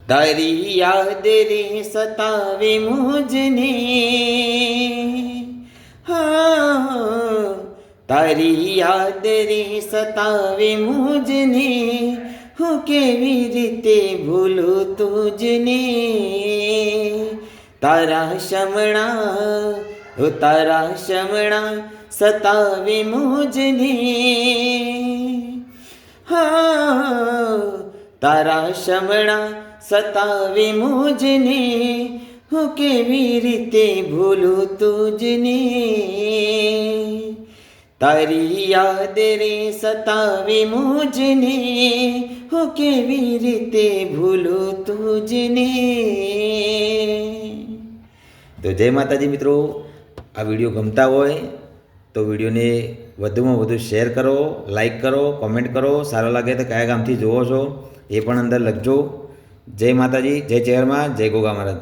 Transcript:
તારી યાદ રે સતાવે મુજને, હા તારી યાદ રે સતાવે મુજને, હું કેવી રીતે ભૂલું તુજને. તારા શમણા સતાવે મુજને, હા તારા શમણા સતાવે મુજને, હું કેવી રીતે ભૂલું તુજને. તારી યાદ રે સતાવે મુજને, હું કેવી રીતે ભૂલું તુજને. તો જય માતાજી મિત્રો, આ વિડીયો ગમતા હોય તો વિડીયોને વધુમાં વધુ શેર કરો, લાઈક કરો, કોમેન્ટ કરો. સારો લાગે તો કયા ગામથી જુઓ છો એ પણ અંદર લખજો. જય માતાજી, જય ચેરમાં, જય ગોગા મહારાજ.